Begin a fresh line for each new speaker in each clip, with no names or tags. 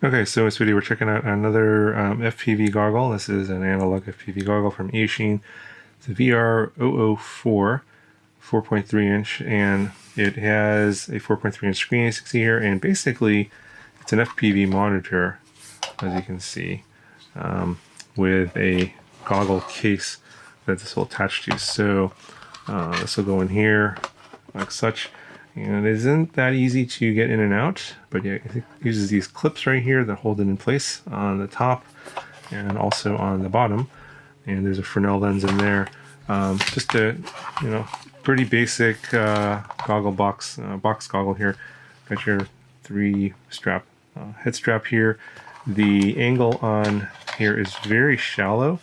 Okay, so in this video we're checking out another FPV goggle. This is an analog FPV goggle from Eachine. It's a VR004 4.3 inch, and it has a 4.3 inch screen, as you can see here, and basically it's an FPV monitor, as you can see, with a goggle case that this will attach to. So this will go in here like such. And it isn't that easy to get in and out, but yeah, it uses these clips right here that hold it in place on the top and also on the bottom. And there's a Fresnel lens in there. Just a, pretty basic goggle box goggle here. Got your 3-strap head strap here. The angle on here is very shallow.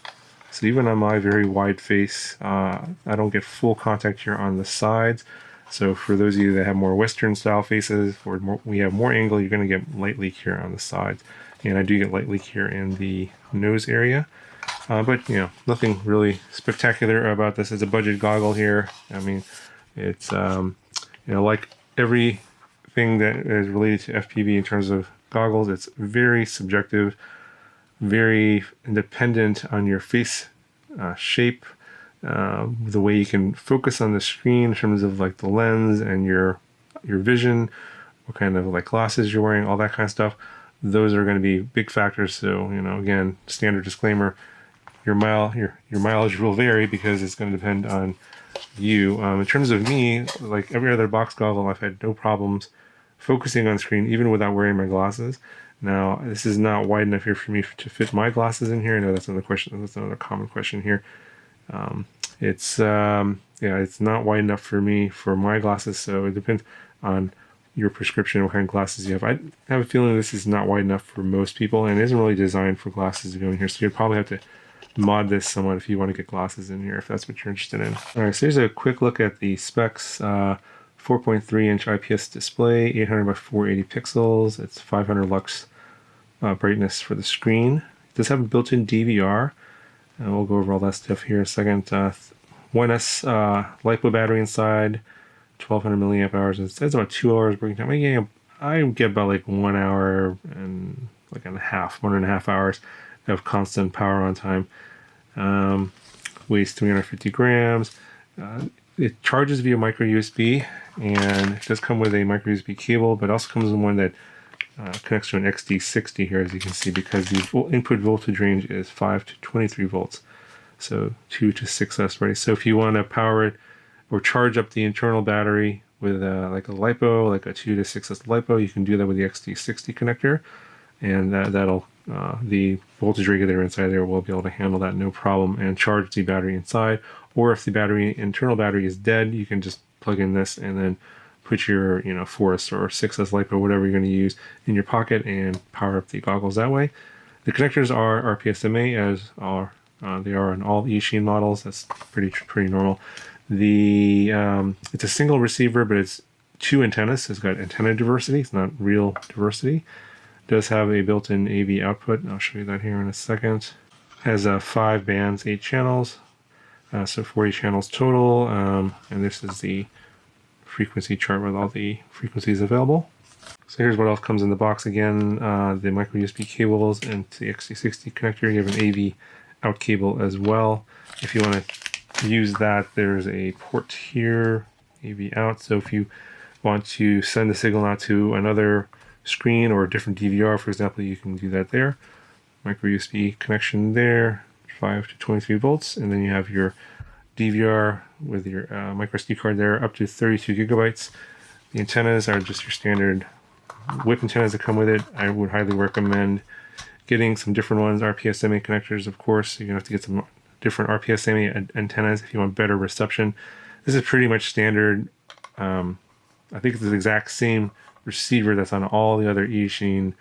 So even on my very wide face, I don't get full contact here on the sides. So for those of you that have more Western style faces, or we have more angle, you're going to get light leak here on the sides. And I do get light leak here in the nose area. But, nothing really spectacular about this. It's a budget goggle here. I mean, it's, like everything that is related to FPV in terms of goggles, it's very subjective, very dependent on your face shape. The way you can focus on the screen in terms of like the lens and your vision, what kind of like glasses you're wearing, all that kind of stuff. Those are going to be big factors. So, again, standard disclaimer, your mileage will vary because it's going to depend on you. In terms of me, like every other box goggle, I've had no problems focusing on screen even without wearing my glasses. Now, this is not wide enough here for me to fit my glasses in here. I know that's another question. That's another common question here. It's not wide enough for me for my glasses, so it depends on your prescription, what kind of glasses you have. I have a feeling this is not wide enough for most people, and it isn't really designed for glasses to go in here, so you'd probably have to mod this somewhat if you want to get glasses in here, if that's what you're interested in. Alright, so here's a quick look at the specs. 4.3 inch IPS display, 800 by 480 pixels. It's 500 lux brightness for the screen. It does have a built-in DVR. And we'll go over all that stuff here in a second. 1S LiPo battery inside, 1200 milliamp hours. It says about 2 hours breaking time. I get about like 1 hour and like 1.5 hours of constant power on time. Weighs 350 grams. It charges via micro USB, and it does come with a micro USB cable, but also comes with one that connects to an XD60 here, as you can see, because the input voltage range is 5 to 23 volts, so 2 to 6S ready. So if you want to power it or charge up the internal battery with like a LiPo, like a 2 to 6S LiPo, you can do that with the XD60 connector, and that'll the voltage regulator inside there will be able to handle that no problem and charge the battery inside. Or if the internal battery is dead, you can just plug in this and then put your 4S or 6S LiPo, whatever you're going to use, in your pocket and power up the goggles that way. The connectors are RPSMA, as they are on all Eachine models. That's pretty normal. It's a single receiver, but it's 2 antennas. So it's got antenna diversity. It's not real diversity. It does have a built-in AV output. I'll show you that here in a second. It has 5 bands, 8 channels, so 40 channels total. And this is the frequency chart with all the frequencies available. So here's what else comes in the box again. The micro USB cables and the XD60 connector. You have an AV out cable as well. If you want to use that, there's a port here, AV out. So if you want to send the signal out to another screen or a different DVR, for example, you can do that there. Micro USB connection there, 5 to 23 volts. And then you have your DVR with your micro SD card there, up to 32 gigabytes. The antennas are just your standard whip antennas that come with it. I would highly recommend getting some different ones, RPSMA connectors, of course. You're going to have to get some different RPSMA antennas if you want better reception. This is pretty much standard. I think it's the exact same receiver that's on all the other Eachine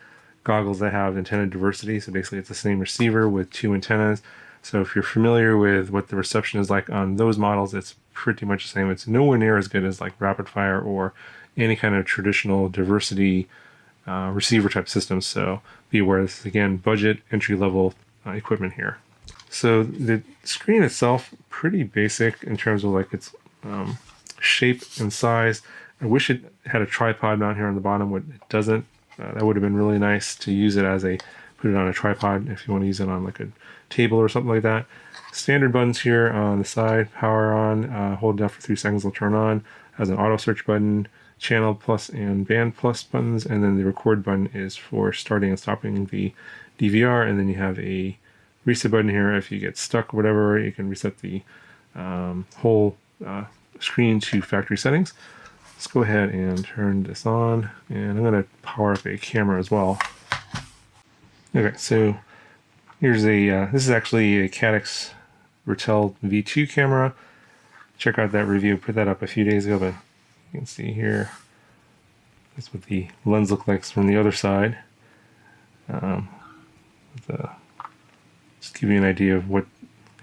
goggles that have antenna diversity. So basically it's the same receiver with 2 antennas. So if you're familiar with what the reception is like on those models, it's pretty much the same. It's nowhere near as good as like rapid fire or any kind of traditional diversity receiver type system. So be aware, this is again budget entry level equipment here. So the screen itself, pretty basic in terms of like its shape and size. I wish it had a tripod mount here on the bottom, but it doesn't. that would have been really nice to use it as put it on a tripod if you want to use it on like a table or something like that. Standard buttons here on the side, power on, hold down for 3 seconds, will turn on. Has an auto search button, channel plus and band plus buttons, and then the record button is for starting and stopping the DVR, and then you have a reset button here. If you get stuck or whatever, you can reset the whole screen to factory settings. Let's go ahead and turn this on, and I'm going to power up a camera as well. Okay, so here's this is actually a Caddx Ratel V2 camera. Check out that review, put that up a few days ago, but you can see here, that's what the lens looks like from the other side. Just give you an idea of what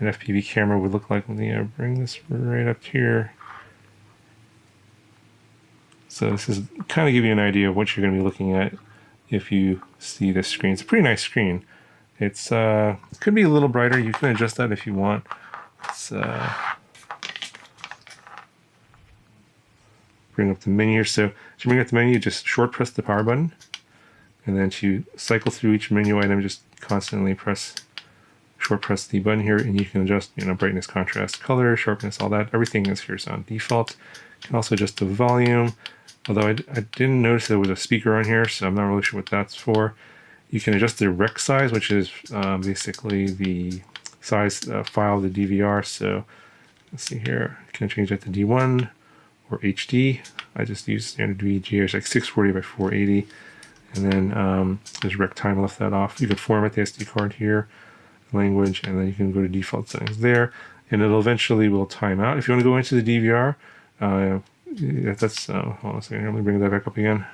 an FPV camera would look like. Let me bring this right up here. So this is kind of give you an idea of what you're going to be looking at if you see this screen. It's a pretty nice screen. It's could be a little brighter. You can adjust that if you want. Let's bring up the menu. So to bring up the menu, just short press the power button, and then to cycle through each menu item, just constantly short press the button here, and you can adjust, brightness, contrast, color, sharpness, all that. Everything is here on default. You can also adjust the volume. Although I didn't notice there was a speaker on here, so I'm not really sure what that's for. You can adjust the rec size, which is basically the size file of the DVR. So let's see here. You can change that to D1 or HD. I just use standard VGA, it's like 640 by 480. And then there's rec time, I left that off. You can format the SD card here, language, and then you can go to default settings there. And it'll eventually will time out. If you want to go into the DVR, that's hold on a second here, let me bring that back up again.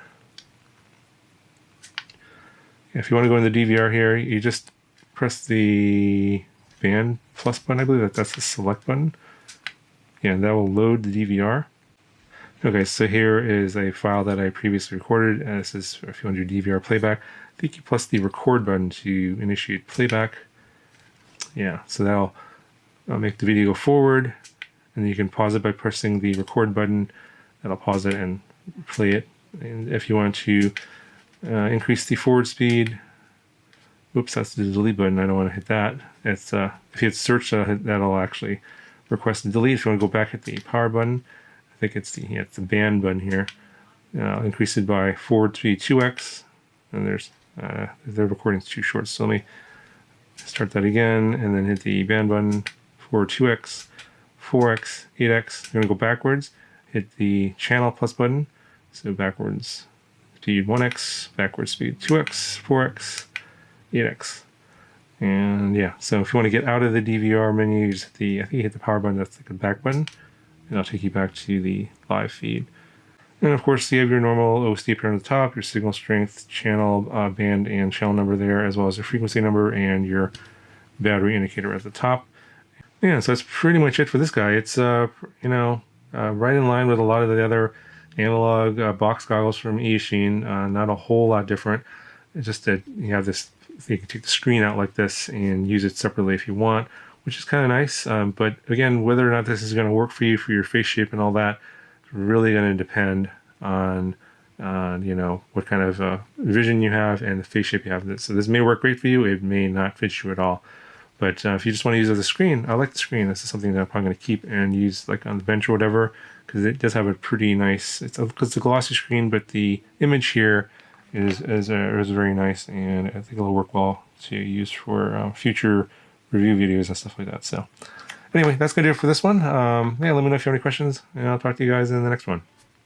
If you want to go in the DVR here, you just press the band plus button, I believe that's the select button. Yeah, and that will load the DVR. Okay, so here is a file that I previously recorded, and this is if you want to do DVR playback. I think you press the record button to initiate playback. Yeah, so that'll make the video go forward, and then you can pause it by pressing the record button. That'll pause it and play it. And if you want to increase the forward speed, oops, that's the delete button. I don't want to hit that. It's if you hit search, that'll actually request a delete. If you want to go back, hit the power button. I think it's the band button here. Increase it by forward speed 2x, and there's the recording's too short, so let me start that again, and then hit the band button, forward 2x, 4x, 8x. You're going to go backwards. Hit the channel plus button, so backwards speed 1x, backwards speed 2x, 4x, 8x. And yeah, so if you want to get out of the DVR menu, you just hit I think you hit the power button, that's like the back button, and it'll take you back to the live feed. And of course, you have your normal OSD up here on the top, your signal strength, channel, band, and channel number there, as well as your frequency number and your battery indicator at the top. Yeah, so that's pretty much it for this guy. It's right in line with a lot of the other analog box goggles from Eachine. Not a whole lot different. It's just that you have this, you can take the screen out like this and use it separately if you want, which is kind of nice. But again, whether or not this is going to work for you for your face shape and all that, it's really going to depend on what kind of vision you have and the face shape you have. So this may work great for you. It may not fit you at all. But if you just want to use it as a screen, I like the screen. This is something that I'm probably going to keep and use like on the bench or whatever, because it does have a pretty nice, it's a glossy screen, but the image here is very nice, and I think it'll work well to use for future review videos and stuff like that. So anyway, that's going to do it for this one. Yeah, let me know if you have any questions, and I'll talk to you guys in the next one.